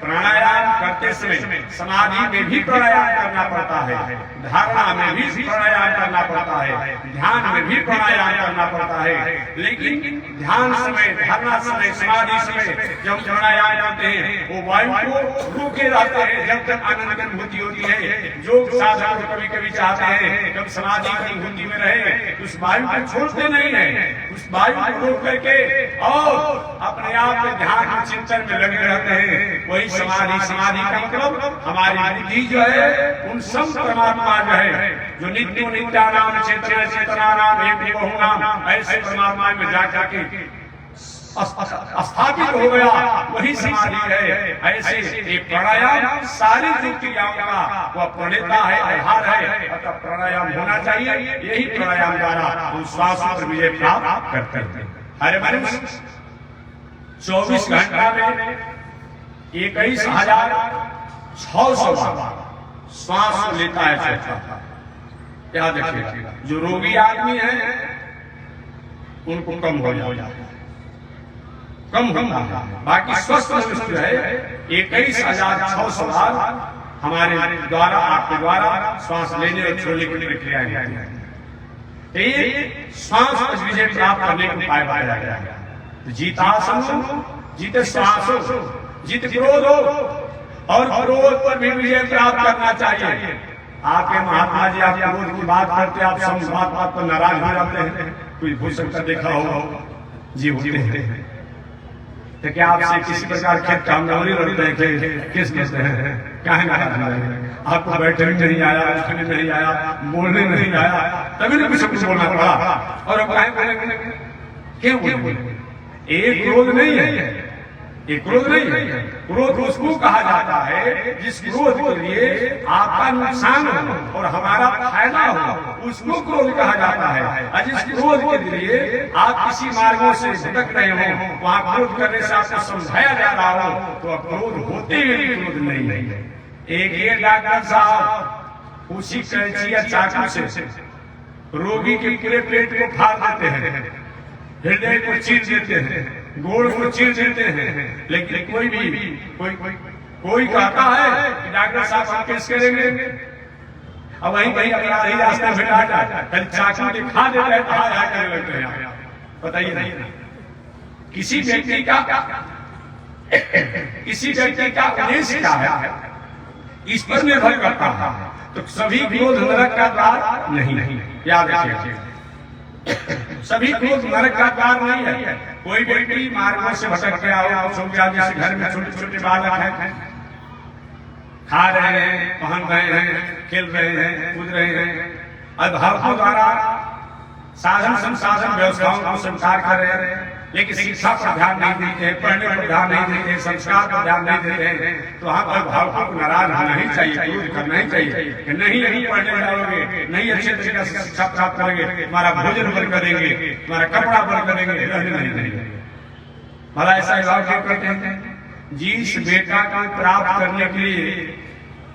प्राणायाम करते समय समाधि में भी प्राणायाम करना पड़ता है, धारणा में भी प्राणायाम करना पड़ता है, ध्यान में भी प्राणायाम करना पड़ता है। लेकिन ध्यान समय, धारणा समय, समाधि समय जब प्राणायाम करते हैं वो वायु को रोके रहते हैं जब तक आनंद की अनुभूति होती है। जो साधक कभी कभी चाहते हैं जब समाधि की अनुभूति में रहे उस वायु को छोड़ते नहीं है, उस वायु को रोक करके और अपने आप में ध्यान चिंतन में लगे रहते हैं। वही समाधि। समाधि का मतलब हमारी बुद्धि जो है उन सब परमात्मा जो है जो नित्य नित्यानाम चेतना चेतनानाम एक बहुनाम ऐसे परमात्मा में जाकर के स्थापित हो गया, वही समाधि है। ऐसे एक प्राणायाम सारी जो क्रियाओं का वह प्रणेता है, आधार है। अतः प्राणायाम होना चाहिए। यही प्राणायाम द्वारा हम श्वास पर विजय प्राप्त करते हैं। हरे मनुष्य 24 घंटा में 21,600 बार श्वास लेता है, छोड़ता है। क्या देखिए, जो रोगी आदमी है उनको कम हो जाता है, कम होता है। बाकी स्वस्थ मनुष्य है 21,600 बार हमारे द्वारा, आपके द्वारा श्वास लेने और छोड़ने की प्रक्रिया है। श्वास पर विजय प्राप्त करने का उपाय बताया गया है। जीतासन, जीत श्वासो, जित क्रोध हो, और क्रोध पर भी विजय प्राप्त करना चाहिए। आपके महात्मा जी आप क्रोध की बात करते, आप सब बात पर नाराज हो जाते हैं। कोई भूषण का देखा होगा जी होते हैं तो क्या आपसे किसी प्रकार खेत काम नहीं लड़ते हैं? किस लेते हैं? क्या नाराज है? आपको बैठने नहीं आया, उठने नहीं आया, बोलने नहीं आया, तभी तो कुछ बोलना पड़ा। और अब क्यों बोले? एक क्रोध नहीं है, एक क्रोध नहीं है। क्रोध उसको कहा जाता है जिस क्रोध के लिए आपका नुकसान हो और हमारा फायदा हो, उसको क्रोध कहा जाता है। और जिस क्रोध के लिए आप किसी मार्गों से भटक रहे हो, वहाँ क्रोध करने से आपको समझाया जा रहा हो, तो क्रोध होते हुए भी क्रोध नहीं है। एक डॉक्टर साहब उसी कैंची या चाकू से रोगी के पूरे पेट को फाड़ देते हैं, हृदय को चीर देते हैं, गोड़ को चीर देते हैं, लेकिन कोई कहता है कि डॉक्टर साहब हम केस करेंगे। अब वहीं अपराधी रास्ते में आ जाए, कल चाकू दिखा देते हैं, करने लगते हैं। बताइए नहीं, किसी व्यक्ति का उद्देश्य क्या है इस पर निर्भर करता है। तो सभी क्रोध नरक का द्वार नहीं, याद रखिए। सभी क्रोध नरक का द्वार नहीं है। कोई व्यक्ति मार्गों से भटक गया हो, जैसे घर में छोटे छोटे बालक हैं, खा रहे हैं, पहन रहे हैं, खेल रहे हैं, कूद रहे हैं, अभिभावकों द्वारा साधन संसाधन व्यवस्थाओं को स्वीकार कर रहे हैं, लेकिन शिक्षा पर ध्यान नहीं देते हैं, पढ़ने पर ध्यान नहीं देते हैं, संस्कार पर ध्यान नहीं देते हैं, तो वहाँ पर अभिभावकों को नाराज होना ही चाहिए, क्रोध करना ही चाहिए कि नहीं पढ़ने जाओगे, नहीं अच्छे तरीके से शिक्षा प्राप्त करेंगे, तुम्हारा भोजन बंद करेंगे, तुम्हारा कपड़ा बंद करेंगे, रहने नहीं देंगे। भला ऐसा विभाग क्यों करते हैं? जिस बेटा को प्राप्त करने के लिए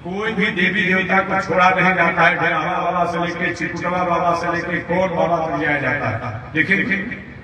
कोई भी देवी देवता को छोड़ा नहीं जाता है, ढेरावा बाबा से लेके चिकुटवा बाबा से लेके कोट बाबा तक जाया जाता है, लेकिन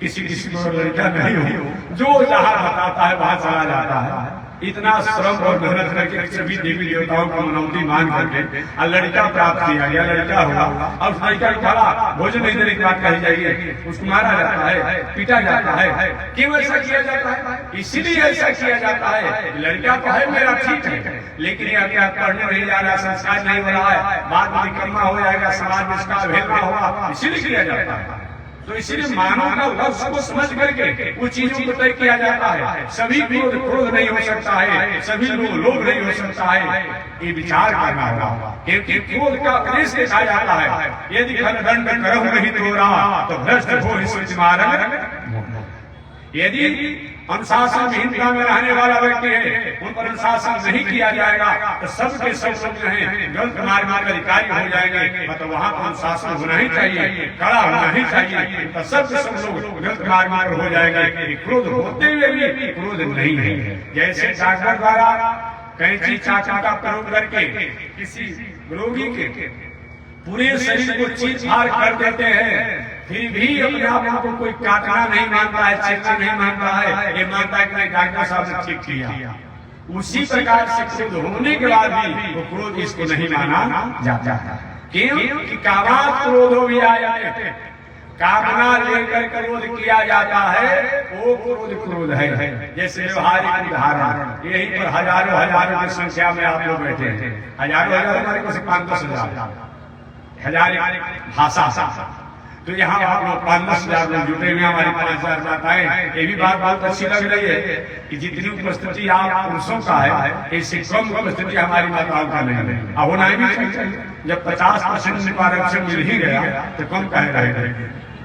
किसी को लड़का नहीं हो, जो जहाँ बताता है वहां चला जाता है। इतना श्रम और मेहनत करके सभी देवी देवताओं को मनौती मान करके लड़का प्राप्त किया गया, लड़का हुआ, अब लड़का निकाला, भोजन नहीं देने की बात कही जाएगी, उसको मारा जाता है, पीटा जाता है। क्यों ऐसा किया जाता है? इसीलिए ऐसा किया जाता है, लड़का तो है मेरा, ठीक है, लेकिन ये क्या पढ़ने नहीं जा रहा, संस्कार नहीं हो रहा है, बाद में निकम्मा हो जाएगा, समाज में इसका अवहेलना होगा, इसीलिए किया जाता है। तो इसीलिए मानव का लक्ष्य को समझ करके वो चीजों को तय किया जाता है। सभी क्रोध नहीं हो सकता है, सभी लोभ नहीं हो सकता है, ये विचार करना होगा। क्योंकि क्रोध का उद्देश्य देखा जाता है, यदि खलदंड कर्म नहीं हो रहा तो भ्रष्ट हो मार्ग। यदि अनुशासनहीनता में रहने वाला व्यक्ति है, उन पर अनुशासन नहीं किया जाएगा तो सबके सब जो है गलत मार्ग का अधिकारी हो जाएंगे। मतलब वहाँ पर अनुशासन होना ही चाहिए, कड़ा होना ही चाहिए, तो सबके सब लोग गलत मार्ग पर हो जाएंगे। क्रोध होते हुए भी क्रोध नहीं है। जैसे डॉक्टर द्वारा कैंची चाकू का प्रयोग करके किसी रोगी के पूरे शरीर को चीर फाड़ कर देते हैं, फिर भी अपने आप को कोई काटना नहीं मानता है, चीरना नहीं मानता है, ये मानता है कि डॉक्टर साहब ने ठीक किया। उसी प्रकार से क्रोध होने के बाद भी वो क्रोध इसको नहीं माना जाता है। क्यों कि कामात क्रोध हो गया, कामना लेकर क्रोध किया जाता है, वो क्रोध है। जैसे व्यवहारिक उदाहरण, यही पर हजारों हजारों की संख्या में आप लोग बैठे हैं, हजारों हमारे पास 5-10 हजार भाषा, तो यहाँ आप लोग 5-10 हजार लोग जुटे हुए, हमारी 5,000 माताएं। ये भी बात बहुत अच्छी लग रही है कि जितनी उपस्थिति आप पुरुषों का है, इससे कम उपस्थिति हमारी माताओं का नहीं है। होना भी चाहिए। जब 50% आरक्षण मिल ही गया तो कम कहे रहेगा,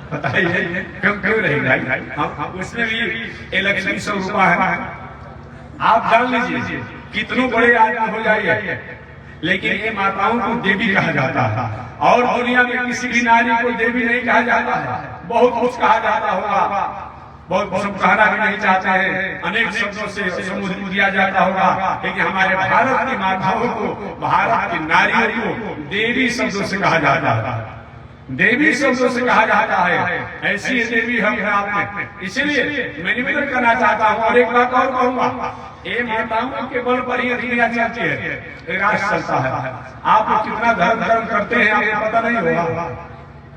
बताइए कम क्यों रहेगा? उसमें भी इलेक्शन 100 रुपया है, आप जान लीजिए कितनों बड़े आदमी हो जाइए, लेकिन ये माताओं को देवी कहा जाता है। और दुनिया में किसी भी नारी को देवी नहीं कहा जाता है, बहुत कुछ कहा जाता होगा, बहुत कुछ कहना भी नहीं चाहते हैं, अनेक शब्दों से संबोधित किया जाता होगा, लेकिन हमारे भारत की माताओं को, भारत की नारियों को देवी शब्दों से कहा जाता है, देवी शब्दों से कहा जाता है। ऐसी देवी हम आपने, इसलिए मैं निवेदन करना चाहता हूँ। और एक बात और कहूँगा, ये माताओं के बल पर ही दुनिया चलती है, राष्ट्र चलता है। आप कितना धर्म करते हैं आपको पता नहीं होगा,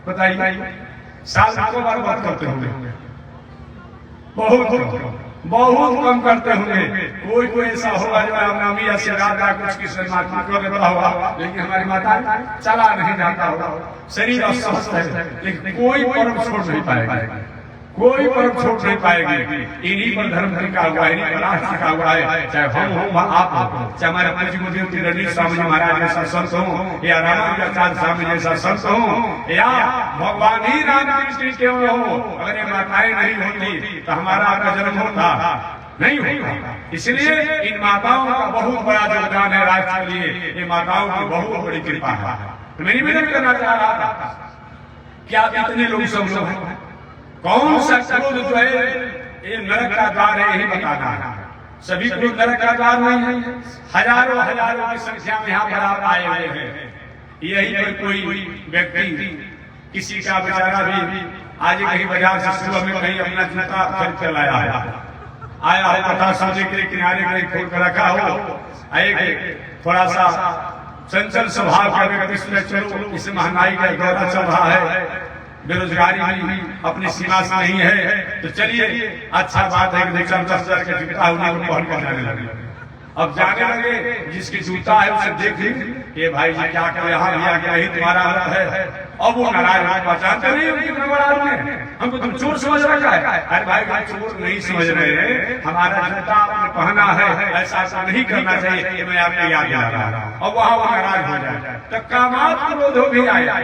बताइए। साल को बार बात करते होंगे, बहुत कम करते होंगे। कोई ऐसा होगा जो नामी या सिरादा कुछ की सम्मान कर देता होगा, लेकिन हमारी माता चला नहीं जाता होगा, शरीर अस्वस्थ है, लेकिन कोई पर्व छोड़ नहीं पाएगा, कोई पर्व छोड़ नहीं पाएगी। इन्हीं पर धर्म टिका हुआ है, इन्हीं पर राष्ट्र टिका हुआ है। चाहे हम हो, आप हो, चाहे हमारे पंचमुखी रणजीत स्वामी जी महाराज जैसा संत हो, या रामानुजाचार्य स्वामी जैसा संत हो, या भगवान ही रामकृष्ण क्यों हो, अगर ये माताएं नहीं होती तो हमारा आपका जन्म होता नहीं होता। इसलिए इन माताओं का बहुत बड़ा योगदान है राष्ट्र के लिए, ये माताओं की बहुत बड़ी कृपा है। तो मैं निवेदन करना चाह रहा था कि आप इतने लोग सब लोग हैं, कौन सा क्रोध जो है ये नरक का द्वार है, यही बताना है। सभी क्रोध नरक का द्वार नहीं है, हजारों हजारों की संख्या में यहाँ पर आप आए हुए हैं। यही पर कोई व्यक्ति किसी का बेचारा भी आज कहीं बाजार से सुबह में कहीं अपना जूता खरीद कर लाया है, आया है पता सोचे के किनारे कहीं खोल कर रखा हो, थोड़ा सा चंचल स्वभाव का व्यक्ति, चलो इस महंगाई का दौरा चल रहा है, बेरोजगारी भी अपनी सीमा से नहीं है, तो चलिए अच्छा बात है कि 10,000 का जूता उन्हें पहन कर जाने लगे। अब जाने लगे, जिसकी जूता है उसे देख ये भाई जी क्या कर यहाँ लिया गया, ही तुम्हारा हालत है। अब वो नाराज पहचानते नहीं, हमको तुम चोर समझ रहा है। अरे भाई चोर नहीं समझ रहे हैं, हमारा जूता आपने पहना है, ऐसा नहीं करना चाहिए, मैं आपको याद दिला रहा हूँ। अब वहाँ वो नाराज हो जाए तो कामात क्रोध भी आया,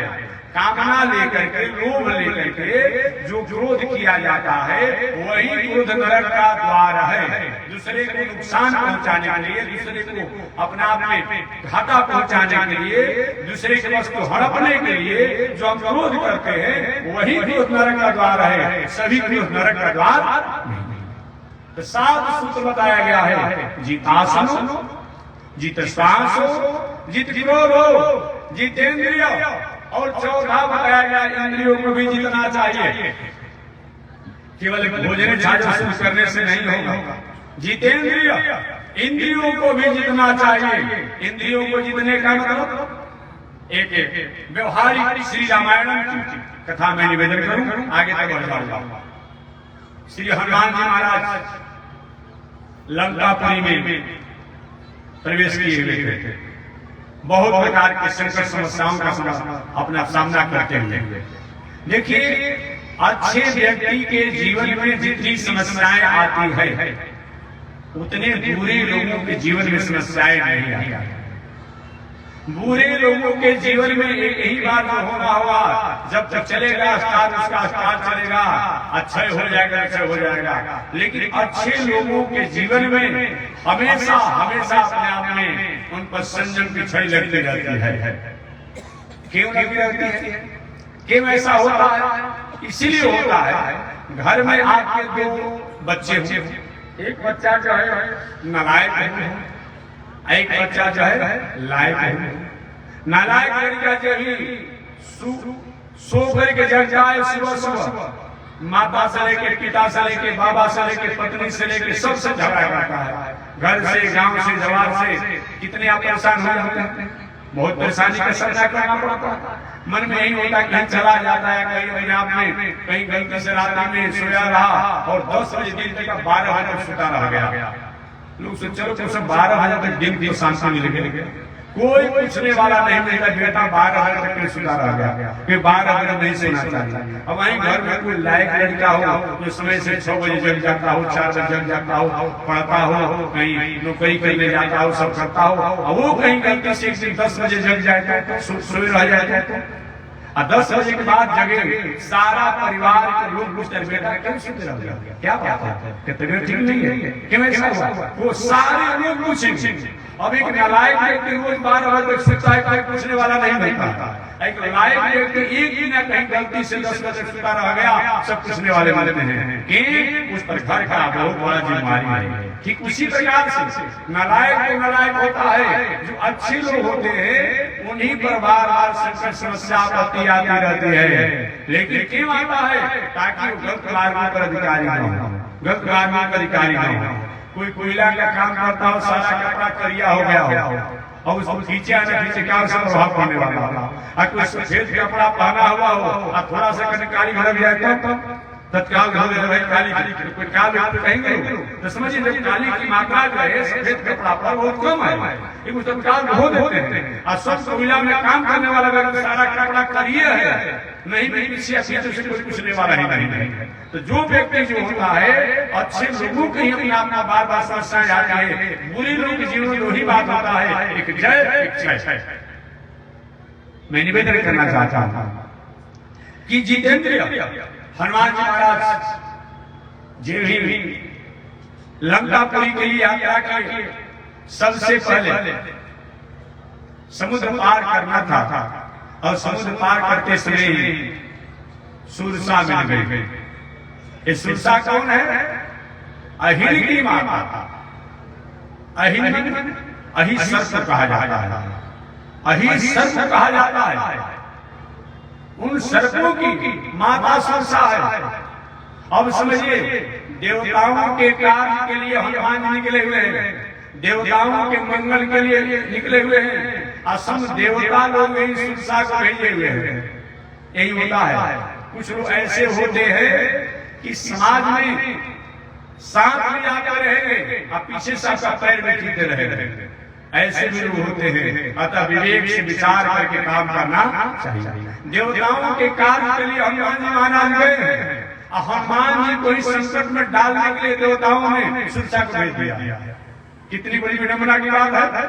कामना लेकर के, लोभ लेकर के जो क्रोध किया जाता है, वही क्रोध नरक का द्वार है। दूसरे को नुकसान पहुंचाने के लिए, दूसरे को अपना में घाटा पहुंचाने के लिए, दूसरे की वस्तु हड़पने के लिए जो हम क्रोध करते हैं, वही क्रोध नरक का द्वार है। सभी क्रोध नरक का द्वार नहीं। तो 7 सूत्र बताया गया है, जितासनो, जित श्वासो, जित क्रोधो, जितेंद्रिय, और 14 बताया गया इंद्रियों को भी जीतना चाहिए। केवल भोजन छाछा करने से नहीं होगा, जितेंद्रिय, इंद्रियों को भी जीतना चाहिए। इंद्रियों को जीतने का मतलब एक व्यवहारिक श्री रामायण की कथा मैं निवेदन करूं, आगे तक बढ़ जाऊंगा। श्री हनुमान जी महाराज लंकापुरी में प्रवेश किए हुए थे, बहुत प्रकार के संकट समस्याओं का अपना सामना करते हुए। देखिए, अच्छे व्यक्ति के जीवन में जितनी समस्याएं आती है, उतने बुरे लोगों के जीवन में समस्याएं नहीं आती। बुरे लोगों के जीवन में यही बात होना होगा, जब तक चलेगा स्टार उसका स्टार चलेगा, अच्छा हो जाएगा, अच्छा हो जाएगा। लेकिन अच्छे लोगों के जीवन में हमेशा हमेशा अपने आप में उन पर संयम की छड़ी लगती रहती है। क्यों लगी रहती है? क्यों ऐसा होता है? इसीलिए होता है, घर में आपके 2 बच्चे हों, एक बच्चा जो है नालायक है, एक बच्चा जो है लायक है, नालायक लड़का जो भी सो करके जग जाए सुबह सुबह, माता से लेके पिता से लेके बाबा से लेके पत्नी से लेके सबसे झगड़ा करता है, घर से गांव से जवान से कितने आप परेशान हो जाते हैं, बहुत परेशानी का सामना करना पड़ता है। मन में यही होता है कहीं चला जाता है, कहीं अपने आप में कहीं गलती से रात में सोया रहा और 10 बजे दिन तक 12 बजे तक सोता रह गया। लोग सोच चलो तो सब 12 बजे तक दिन की शांति मिलेगी, कोई पूछने वाला नहीं मिलता बेटा 12 बजे तक सोता रह गया कि 12 बजे नहीं सोना चाहिए। अब वहीं घर में कोई लायक लड़का हो जो समय से 6 बजे जग जाता हो, 4 बजे जग जाता हो, पढ़ता हो, कहीं नौकरी करने जाता हो, सब करता हो, वो कहीं गलती से 10 बजे जग जाए तो सोए रह जाए तो, और 10 बजे के बाद जगे सारा परिवार के लोग पूछते हैं बेटा क्यों सोते रह गया, क्या बात है, कि तबीयत ठीक नहीं है, क्यों ऐसा हुआ, वो सारे लोग पूछेंगे। अब एक नालायक व्यक्ति रोज 12 बजे तक सोता है, कोई पूछने वाला नहीं मिलता। एक लायक व्यक्ति एक दिन कहीं गलती से 10 बजे तक सोता रह गया, सब पूछने वाले हैं कि उस पर घर का बहुत बड़ा जिम्मेदारी है। ठीक उसी प्रकार से नालायक तो नालायक होता है, जो अच्छे लोग होते हैं उन्हीं पर बार बार संकट समस्या आती रहती है। लेकिन क्यों आता है, ताकि वो गलत मार्गों पर अधिकारी न हो, गलत मार्गों पर अधिकारी न हो। कोई कोयला का काम करता हो, सारा कपड़ा करिया हो गया हो और उसको खींचे आने खींचे क्या उसका प्रभाव पड़ने वाला हो, और कोई सफेद कपड़ा पहना हुआ हो और थोड़ा सा कहीं काली भर जाए तो तत्काल काली कोई काल कहेंगे तो समझिए जब काली की मात्रा जो है सफेद कपड़ा पर बहुत कम है, एक तत्काल हो देते हैं। और सब कोयला में काम करने वाला व्यक्ति सारा कपड़ा करिए है, नहीं पीछे से कोई पूछने वाला ही नहीं है। तो जो व्यक्ति जो होता है अच्छे लोगों के ही अपना बार बार समस्याएं आती है, बुरे लोगों के जीवन में वही बात होता है, एक जय एक क्षय। मैं निवेदन करना चाहता हूं कि जितेंद्र हनुमान जी महाराज जे भी लंकापुरी के लिए यात्रा की, सबसे पहले समुद्र पार करना था और समुद्र पार करते समय सुरसा मिल गई। ये सुरसा कौन है? अहिर की माता। अहिर सर्प कहा जाता है, अहिर सर्प कहा जाता है। उन सर्पों की माता सुरसा है। अब समझिए देवताओं के कार्य के लिए हनुमान जी निकले हुए हैं, देवताओं के मंगल के लिए निकले हुए हैं, असम देवता लोग यही सुरसा को भेजे हुए हैं। यही होता है, कुछ लोग ऐसे होते हैं कि समाज में साथ में आकर रहेंगे और पीछे से आपका पैर में खींचते रहेंगे, ऐसे भी लोग होते हैं। अतः विवेक से विचार करके काम करना चाहिए। देवताओं के कार्य के लिए हनुमान जी महाराज गए हैं, हनुमान जी को इस संकट में डालने के लिए देवताओं ने सुरसा को भेज दिया। कितनी बड़ी विडंबना की बात है,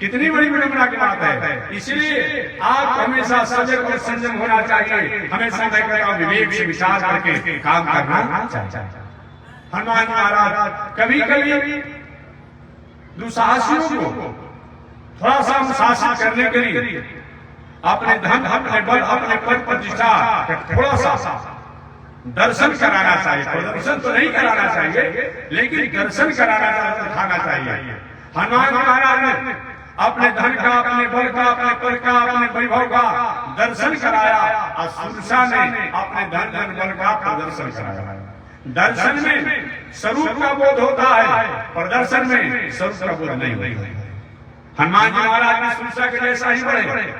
कितनी बड़ी विडंबना की बात है। इसलिए आप हमेशा सजग और संयम होना चाहिए, हमेशा विवेक से विचार करके काम करना चाहिए। हनुमान महाराज कभी कभी दुस्साहसियों को थोड़ा सा अनुशासित करने के लिए अपने धन, अपने बल, अपने पद प्रतिष्ठा थोड़ा सा दर्शन कराना चाहिए। प्रदर्शन तो नहीं कराना चाहिए, लेकिन दर्शन कराना दिखाना चाहिए। हनुमान महाराज ने अपने धन का, अपने बल का, अपने पद का, अपने वैभव का दर्शन कराया और सुरसा ने अपने धन बल का प्रदर्शन कराया। दर्शन में स्वरूप का बोध होता है, प्रदर्शन में स्वरूप का बोध नहीं होता। हनुमान जी महाराज ने सुरसा के जैसा ही बढ़े,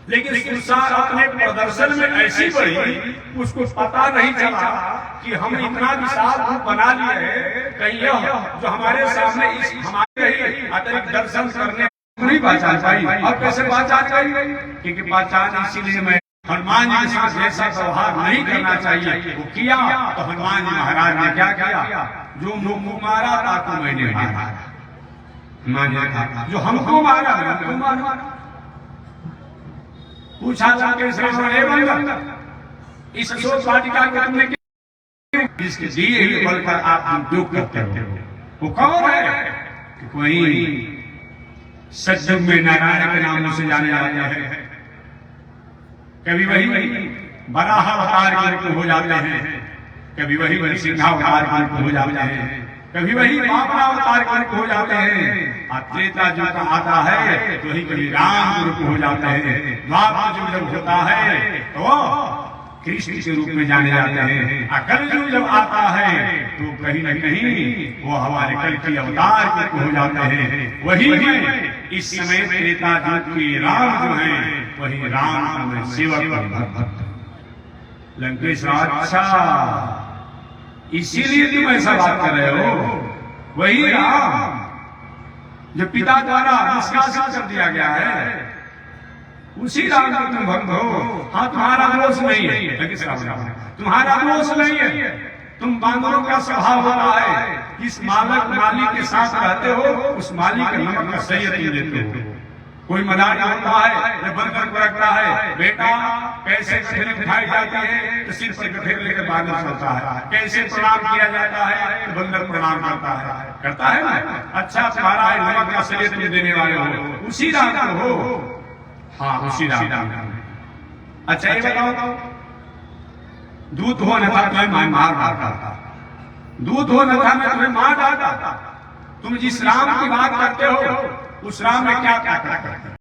लेकिन सुरसा अपने प्रदर्शन में ऐसी बढ़ी उसको पता नहीं चला कि हम इतना विशाल रूप बना लिए हैं, कहीं यह जो हमारे सामने इस हमारे ही अतिरिक्त दर्शन करने नहीं पहचान पाई। अब कैसे पहचान गई? क्योंकि पहचान इसीलिए मैं हनुमान जी के साथ जैसा व्यवहार नहीं करना चाहिए वो किया। तो हनुमान जी महाराज ने क्या किया? जो मुझको मारा था तो मैंने मारा, हनुमान जी कहा जो हमको मारा हमको मारा। पूछा इस अशोक वाटिका के तुमने इसके दिए हुए बल पर आप उपयोग करते हो, वो कौन है? कि कोई सत्युग में नारायण के नामों से जाने जाते हैं, कभी वही बराह अवतार करके हो जाते हैं, कभी वही नरसिंहावतार के रूप हो जाते हैं, कभी वही वामनावतार के रूप हो जाते हैं। और त्रेता युग का आता है तो वही कभी राम के रूप हो जाते हैं। द्वापर युग जब होता है तो कृष्ण के रूप में जाने जाते हैं। और कलयुग जब आता है तो कहीं न कहीं वो हमारे कल की अवतार के रूप हो जाते हैं। वही में इस समय त्रेता युग के राम जो हैं वही राम में सेवक भक्त लंकेश राज। अच्छा, इसीलिए तुम ऐसा बात कर रहे हो। वही राम जो पिता द्वारा निष्कासित कर दिया गया है, उसी राम के तुम भक्त हो। हाँ, तुम्हारा दोष नहीं है, तुम्हारा दोष नहीं है। तुम बांदरों का स्वभाव होता है, जिस मालिक के साथ रहते हो उस मालिक का नमक का सही देते हो। कोई मदारी होता है, बनकर को रखता है, बेटा कैसे गठेल उठाई जाती है तो सिर पर गठेल लेकर बांदर चलता है। कैसे प्रणाम किया जाता है तो बंदर प्रणाम करता है ना। अच्छा, तुम्हारा नमक का सही देने वाले हो, उसी राम हो। हाँ, उसी राम। अच्छा, ये बताओ, दूध हो न था तुम्हें मार डालता, दूध हो न था मैं तुम्हें मार डालता। तुम जिस राम की बात करते हो उस राम में क्या क्या करते